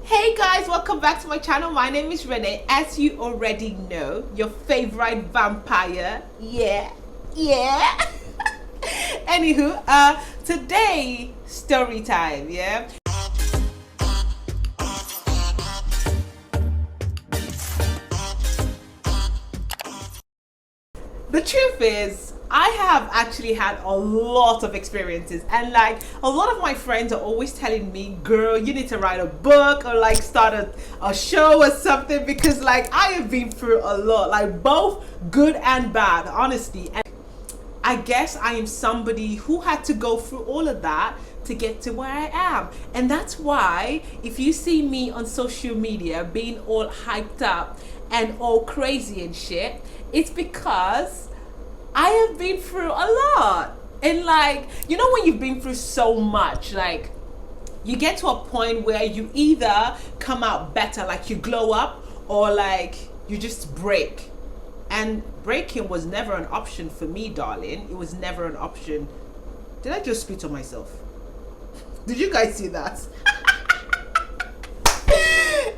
Hey guys, welcome back to my channel. My name is Renee. As you already know, your favorite vampire. Yeah. Anywho, today story time, yeah. The truth is, I have actually had a lot of experiences, and like a lot of my friends are always telling me, girl, you need to write a book or like start a show or something, because like I have been through a lot, like both good and bad, honestly. And I guess I am somebody who had to go through all of that to get to where I am. And that's why if you see me on social media being all hyped up and all crazy and shit, it's because I have been through a lot. And like, you know, when you've been through so much, like you get to a point where you either come out better, like you glow up, or like you just break. And breaking was never an option for me, darling. It was never an option. Did I just spit on myself? Did you guys see that?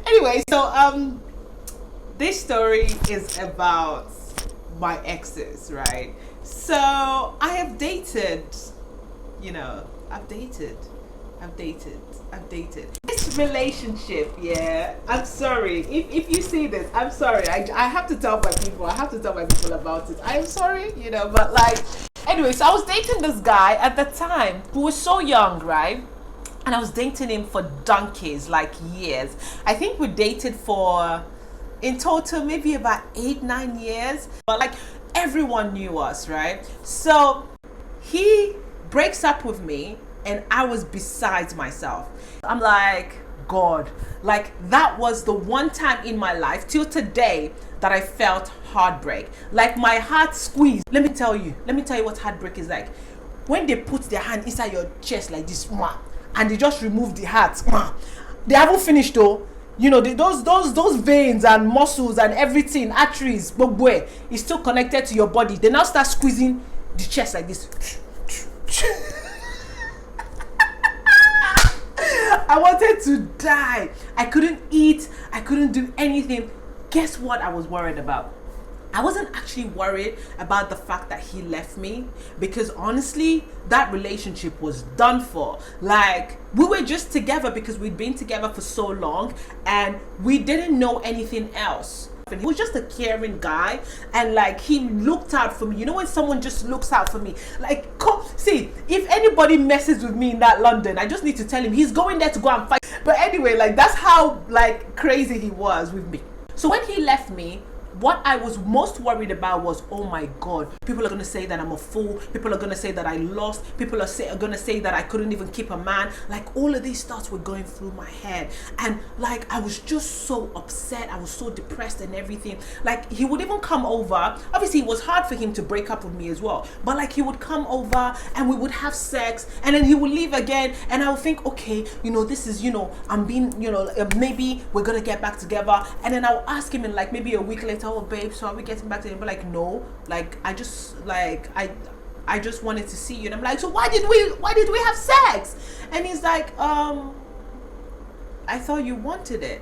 Anyway, so this story is about my exes, right? So I have dated, you know, I've dated. This relationship, yeah, I'm sorry. If you see this, I'm sorry. I have to tell my people. I have to tell my people about it. I'm sorry, you know, but like, anyway, so I was dating this guy at the time who was so young, right? And I was dating him for donkeys, like years. I think we dated for, in total, maybe about 8-9 years. But like, everyone knew us, right? So he breaks up with me, and I was beside myself. I'm like, God, like that was the one time in my life till today that I felt heartbreak. Like my heart squeezed. Let me tell you what heartbreak is like. When they put their hand inside your chest like this, and they just remove the heart. They haven't finished though. You know, those veins and muscles and everything, arteries, bogwe, is still connected to your body. They now start squeezing the chest like this. I wanted to die. I couldn't eat. I couldn't do anything. Guess what I was worried about? I wasn't actually worried about the fact that he left me, because honestly, that relationship was done for. Like, we were just together because we'd been together for so long and we didn't know anything else. He was just a caring guy, and like he looked out for me. You know when someone just looks out for me? Like, come see, if anybody messes with me in that London, I just need to tell him he's going there to go and fight. But anyway, like that's how like crazy he was with me. So when he left me, what I was most worried about was, oh my God, people are going to say that I'm a fool. People are going to say that I lost. People are going to say that I couldn't even keep a man. Like all of these thoughts were going through my head. And like, I was just so upset. I was so depressed and everything. Like he would even come over. Obviously it was hard for him to break up with me as well. But like he would come over and we would have sex, and then he would leave again. And I would think, okay, you know, this is, you know, I'm being, you know, maybe we're going to get back together. And then I'll ask him in like maybe a week later, oh babe, so are we getting back to him? But like, no, like I just like I just wanted to see you. And I'm like, so why did we have sex? And he's like, I thought you wanted it.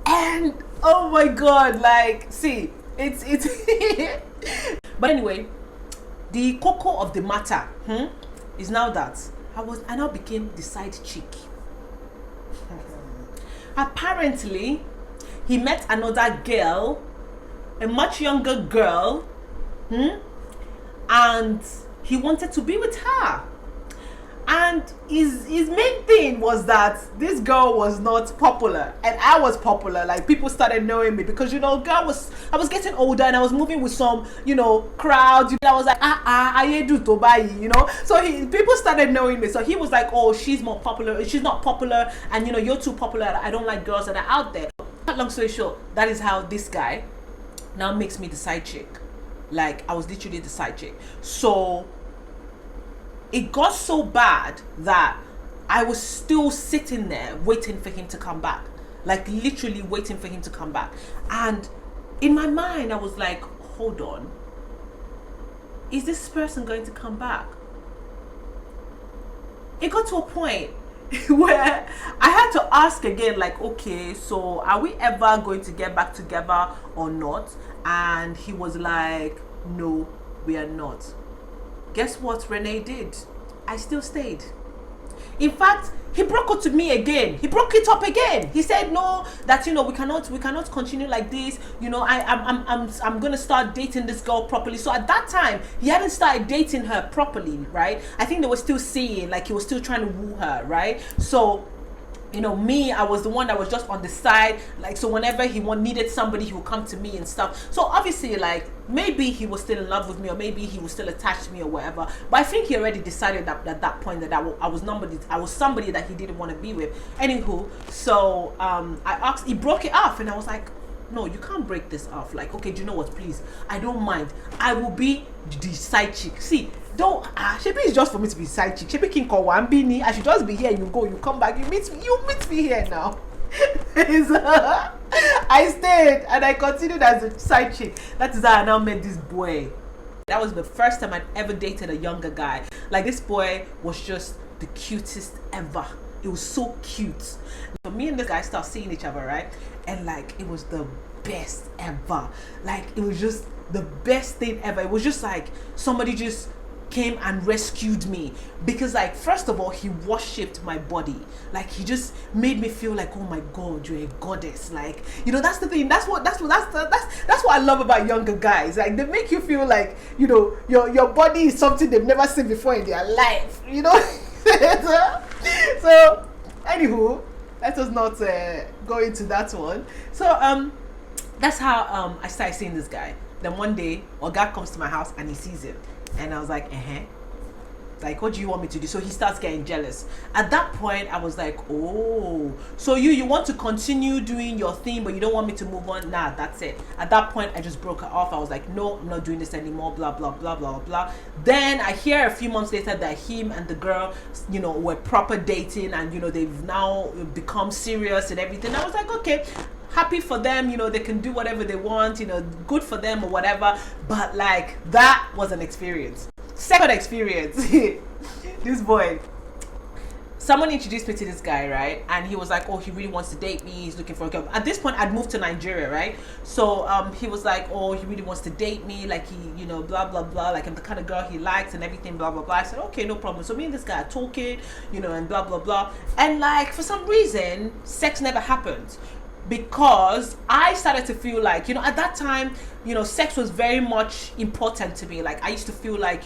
And oh my God, like, see, it's but anyway, the cocoa of the matter is now that I now became the side chick. Apparently he met another girl, a much younger girl, and he wanted to be with her. And his main thing was that this girl was not popular, and I was popular. Like people started knowing me because, you know, I was getting older and I was moving with some, you know, crowd. I was like, I do to buy, you know. So people started knowing me. So he was like, oh, she's more popular. She's not popular, and you know, you're too popular. I don't like girls that are out there. Long story short, that is how this guy now makes me the side chick. Like I was literally the side chick. So it got so bad that I was still sitting there waiting for him to come back. Like literally waiting for him to come back. And in my mind, I was like, hold on. Is this person going to come back? It got to a point where I had to ask again, like, okay, so are we ever going to get back together or not? And he was like, no, we are not. Guess what Renee did? I still stayed. In fact, he broke it to me again. He broke it up again. He said no, that we cannot continue like this. I'm gonna start dating this girl properly. So at that time, he hadn't started dating her properly, right? I think they were still seeing, like he was still trying to woo her, right? So me, I was the one that was just on the side, like, so whenever he needed somebody, he would come to me and stuff. So obviously, like, maybe he was still in love with me, or maybe he was still attached to me or whatever, but I think he already decided that at that point that I was somebody that he didn't want to be with. Anywho, so I asked, he broke it off, and I was like, no, you can't break this off. Like, okay, do you know what, please, I don't mind, I will be the side chick. See, don't Shebi is just for me to be side chick. Shebi King Kowambini, I should just be here, you go, you come back, you meet me here now. I stayed and I continued as a side chick. That is how I now met this boy. That was the first time I'd ever dated a younger guy. Like, this boy was just the cutest ever. It was so cute. So me and this guy started seeing each other, right? And like, it was the best ever. Like, it was just the best thing ever. It was just like somebody just came and rescued me, because like, first of all, he worshipped my body. Like, he just made me feel like, oh my god, you're a goddess. Like, that's the thing. That's what I love about younger guys. Like, they make you feel like, your body is something they've never seen before in their life, So anywho, let us not go into that one. So that's how I started seeing this guy. Then one day, Oga comes to my house and he sees him. And I was like, like, what do you want me to do? So he starts getting jealous. At that point, I was like, oh, so you want to continue doing your thing, but you don't want me to move on? Nah, that's it. At that point, I just broke it off. I was like, no, I'm not doing this anymore, blah, blah, blah, blah, blah. Then I hear a few months later that him and the girl, were proper dating, and, they've now become serious and everything. I was like, okay, happy for them, they can do whatever they want, good for them or whatever. But like, that was an experience. Second experience, this boy, someone introduced me to this guy, right? And he was like, oh, he really wants to date me, he's looking for a girl. At this point, I'd moved to Nigeria, right? So he was like, oh, he really wants to date me, like, he, blah, blah, blah, like, I'm the kind of girl he likes and everything, blah, blah, blah. I said, okay, no problem. So me and this guy are talking, and blah, blah, blah. And like, for some reason, sex never happened. Because I started to feel like, at that time, sex was very much important to me. Like, I used to feel like,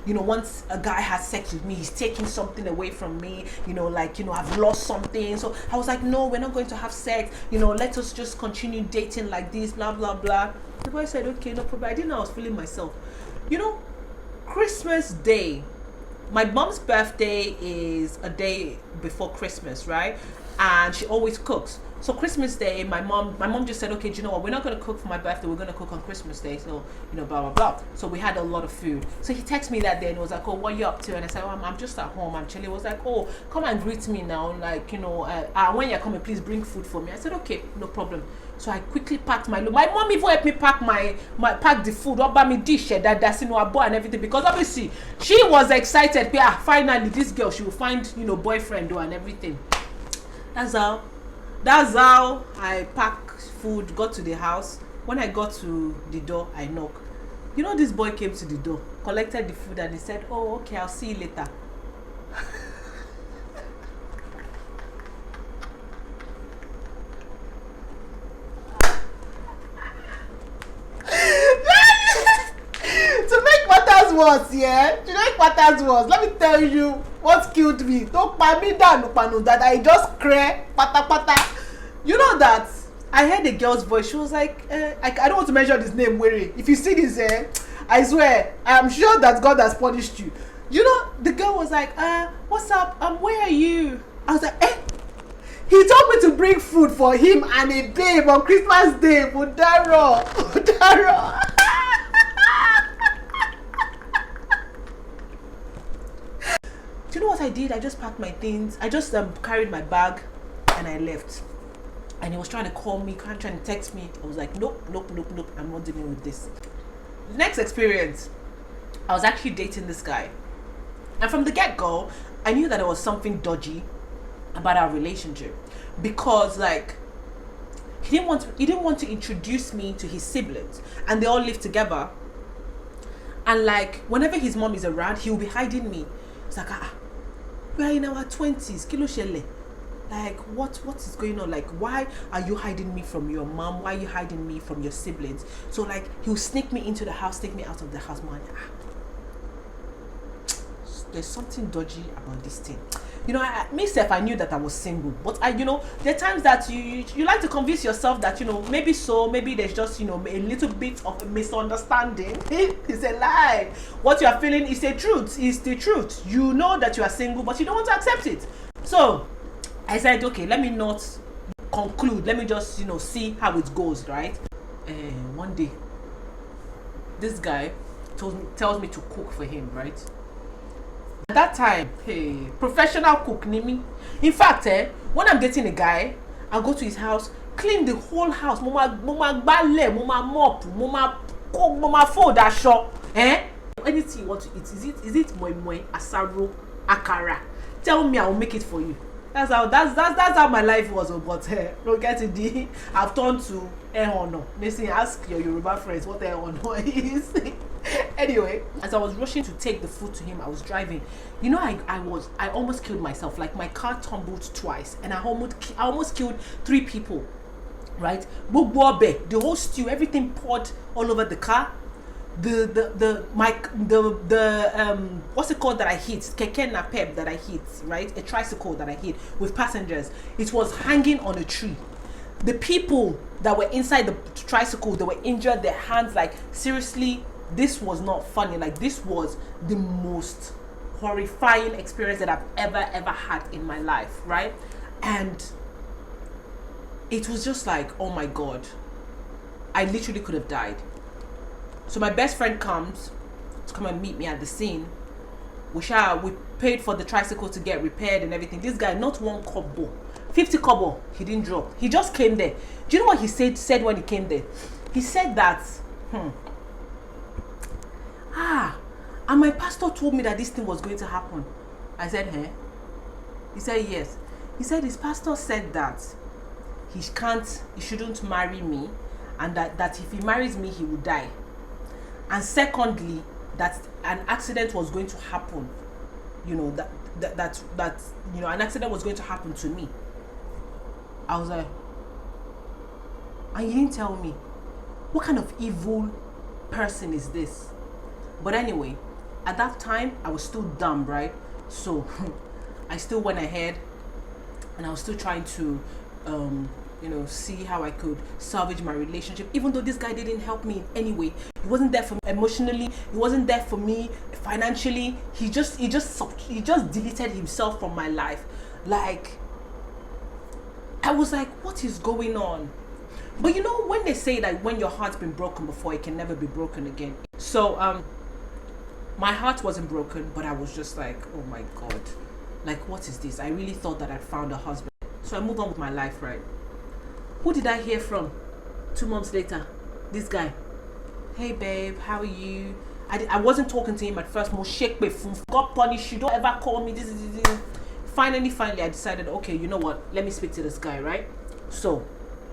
once a guy has sex with me, he's taking something away from me, I've lost something. So I was like, no, we're not going to have sex, let us just continue dating like this, blah, blah, blah. The boy said, okay, no problem. I didn't know I was feeling myself. Christmas Day, my mom's birthday is a day before Christmas, right? And she always cooks. So Christmas Day, my mom just said, okay, do you know what? We're not going to cook for my birthday. We're going to cook on Christmas Day. So, blah, blah, blah. So we had a lot of food. So he texted me that day and was like, oh, what are you up to? And I said, oh, I'm just at home. I'm chilling. He was like, oh, come and greet me now. Like, when you're coming, please bring food for me. I said, okay, no problem. So I quickly packed my mom even helped me pack pack the food, what about me dish that's a boy and everything, because obviously she was excited. Finally this girl, she will find boyfriend and everything. That's how I packed food, got to the house. When I got to the door, I knocked. This boy came to the door, collected the food, and he said, oh, okay, I'll see you later. Let me tell you what killed me. Don't buy me down, that I just cry, pata pata. You know that I heard a girl's voice. She was like, I don't want to mention his name, Were. If you see this, I swear, I am sure that God has punished you. The girl was like, what's up? Where are you? I was like, he told me to bring food for him and a babe on Christmas Day. Budaro. Do you know what I did? I just packed my things. I just carried my bag and I left. And he was trying to call me, trying to text me. I was like, nope. I'm not dealing with this. The next experience, I was actually dating this guy. And from the get-go, I knew that there was something dodgy about our relationship, because like he didn't want to introduce me to his siblings, and they all live together. And like whenever his mom is around, he will be hiding me. It's like, we are in our 20s, kilo shele. Like what is going on? Like, why are you hiding me from your mom? Why are you hiding me from your siblings? So like he'll sneak me into the house, take me out of the house, man. There's something dodgy about this thing. You know, myself, I knew that I was single, but there are times that you like to convince yourself that, maybe there's just, a little bit of a misunderstanding. It's a lie. What you are feeling is the truth. It's the truth. You know that you are single, but you don't want to accept it. So I said, okay, let me not conclude. Let me just, see how it goes, right? One day, this guy tells me to cook for him, right? At that time, hey, professional cook, Nimi. In fact, when I'm dating a guy, I'll go to his house, clean the whole house. Mama bale, mama mop, mama cook, mama fold that shop. Anything you want to eat, is it moi moi, asaro, akara? Tell me, I will make it for you. That's how my life was. But don't get it. I've turned to honor. Listen, ask your Yoruba friends what honor is. Anyway, as I was rushing to take the food to him, I was driving. I almost killed myself. Like my car tumbled twice, and I almost killed 3 people. Right? The whole stew, everything poured all over the car. What's it called that I hit? Keke napep that I hit, right? A tricycle that I hit with passengers. It was hanging on a tree. The people that were inside the tricycle, they were injured, their hands, like seriously, this was not funny. Like this was the most horrifying experience that I've ever had in my life, right? And it was just like, oh my God, I literally could have died. So my best friend comes to come and meet me at the scene. We paid for the tricycle to get repaired and everything. This guy, not 1 kobo, 50 kobo, he didn't drop. He just came there. Do you know what he said when he came there? He said that, and my pastor told me that this thing was going to happen. I said, He said, yes. He said his pastor said that he shouldn't marry me, and that if he marries me, he will die. And secondly, that an accident was going to happen. That an accident was going to happen to me. I was like, and you didn't tell me. What kind of evil person is this? But anyway, at that time, I was still dumb, right? So I still went ahead, and I was still trying to see how I could salvage my relationship, even though this guy didn't help me in any way. He wasn't there for me emotionally, he wasn't there for me financially. He just deleted himself from my life. Like, I was like, what is going on? But when they say that when your heart's been broken before, it can never be broken again. So my heart wasn't broken, but I was just like, oh my God, like, what is this? I really thought that I'd found a husband. So I moved on with my life, right? Who did I hear from 2 months later? This guy. Hey babe, how are you? I wasn't talking to him at first. More shake me, got punished. You don't ever call me. This. Finally, I decided, okay, you know what? Let me speak to this guy, right? So,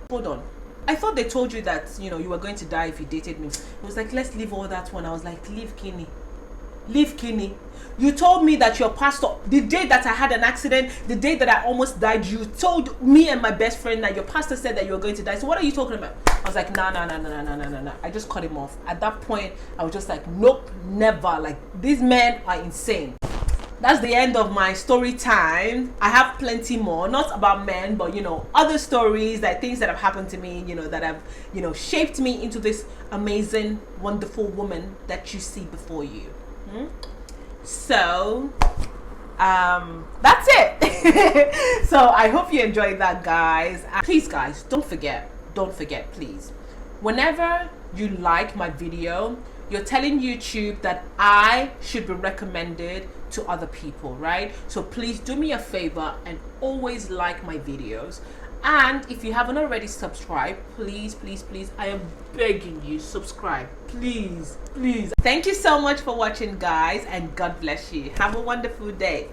hold on. I thought they told you that, you were going to die if you dated me. It was like, let's leave all that one. I was like, leave Kinney. Leave Kinney. You told me that your pastor, the day that I had an accident, the day that I almost died, you told me and my best friend that your pastor said that you were going to die. So what are you talking about? I was like, no. I just cut him off. At that point, I was just like, nope, never. Like, these men are insane. That's the end of my story time. I have plenty more, not about men, but other stories, like things that have happened to me, that have shaped me into this amazing, wonderful woman that you see before you. So that's it. So I hope you enjoyed that, guys. Please guys, don't forget, please, whenever you like my video, you're telling YouTube that I should be recommended to other people, right? So please do me a favor and always like my videos. And if you haven't already subscribed, please, I am begging you, subscribe, please. Thank you so much for watching, guys, and God bless you. Have a wonderful day.